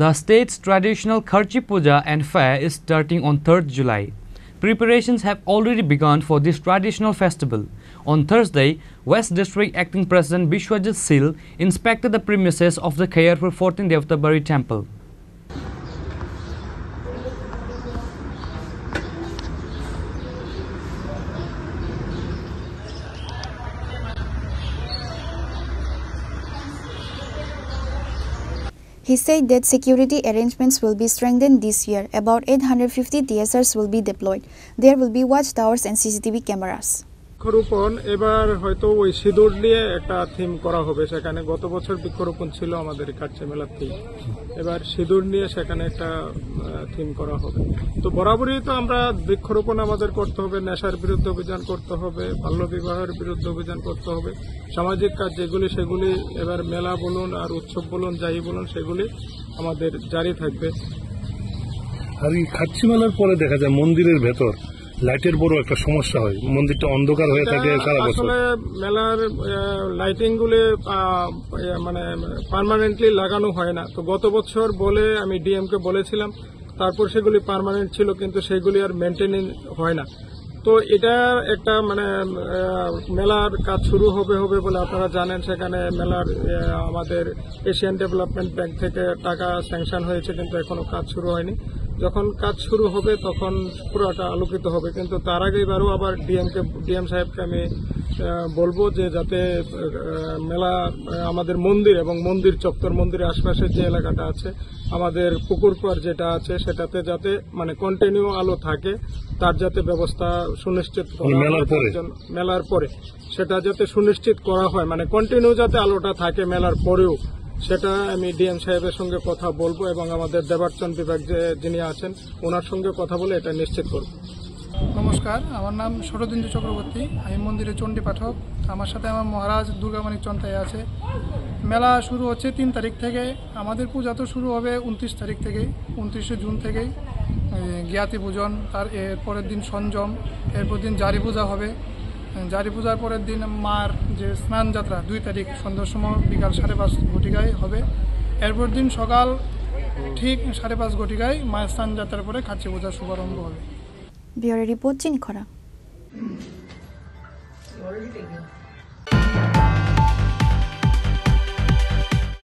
The state's traditional Kharchi Puja and fair is starting on 3rd July. Preparations have already begun for this traditional festival. On Thursday, West District Acting President Bishwajit Sil inspected the premises of the Khairpur 14 Devtabari temple. He said that security arrangements will be strengthened this year. About 850 TSRs will be deployed. There will be watchtowers and CCTV cameras. বৃক্ষরোপণ এবার হয়তো ওই সিঁদুর নিয়ে একটা theme করা হবে। সেখানে গত বছর বৃক্ষরোপণ ছিল আমাদের কাছে মেলার থিম, এবার সিঁদুর নিয়ে সেখানে একটা থিম করা হবে। তো বরাবরই তো আমরা বৃক্ষরোপণ আমাদের করতে হবে, নেশার বিরুদ্ধে অভিযান করতে হবে, বাল্যবিবাহের বিরুদ্ধে অভিযান করতে হবে, সামাজিক কাজ যেগুলি সেগুলি এবার মেলা বলুন আর উৎসব বলুন যাই বলুন সেগুলি আমাদের জারি থাকবে। আর এই খাচ্ছি মেলার পরে দেখা যায় মন্দিরের ভেতর লাইটের বড় একটা সমস্যা হয়, মন্দিরটা অন্ধকার হয়ে থাকে সারা বছর। আসলে মেলার লাইটিং গুলি মানে পার্মানেন্টলি লাগানো হয় না। তো গত বছর বলে আমি ডিএম কে বলেছিলাম, তারপর সেগুলি পার্মানেন্ট ছিল কিন্তু সেগুলি আর মেনটেনিং হয় না। তো এটা একটা মানে মেলার কাজ শুরু হবে বলে আপনারা জানেন। সেখানে মেলার আমাদের এশিয়ান ডেভেলপমেন্ট ব্যাংক থেকে টাকা স্যাংশন হয়েছে কিন্তু এখনো কাজ শুরু হয়নি। যখন কাজ শুরু হবে তখন পুরোটা আলোকিত হবে, কিন্তু তার আগে এবারও আবার ডিএম সাহেবকে আমি বলবো যে যাতে মেলা আমাদের মন্দির এবং মন্দির চত্বর, মন্দিরের আশপাশের যে এলাকাটা আছে, আমাদের পুকুর পাড় যেটা আছে সেটাতে যাতে মানে কন্টিনিউ আলো থাকে, তার যাতে ব্যবস্থা সুনিশ্চিত করা মেলার পরে সেটা যাতে সুনিশ্চিত করা হয়, মানে কন্টিনিউ যাতে আলোটা থাকে মেলার পরেও, সেটা আমি ডিএম সাহেবের সঙ্গে কথা বলবো এবং আমাদের দেবার্চন বিভাগ যিনি আছেন ওনার সঙ্গে কথা বলে এটা নিশ্চিত করব। নমস্কার, আমার নাম শরদিন্দু চক্রবর্তী, আমি মন্দিরের চণ্ডী পাঠক। আমার সাথে আমার মহারাজ দুর্গামানিক চন্তাই আছে। মেলা শুরু হচ্ছে 3 তারিখ থেকে, আমাদের পূজা তো শুরু হবে 29 তারিখ থেকেই, 29শে জুন থেকেই জ্ঞাতি পূজন, তার এরপরের দিন সঞ্জম, এরপর দিন জারি পূজা হবে। জারি পূজার পরের দিন মার যে স্নান যাত্রা 2 তারিখ সন্ধ্যার সময় বিকাল 5:30 ঘটিকায় হবে। এরপর দিন সকাল ঠিক 5:30 ঘটিকায় মায়ের স্নান যাত্রার পরে খাচ্ছি পূজার শুভারম্ভ হবে। ব্যুরো রিপোর্ট চিনি খরা।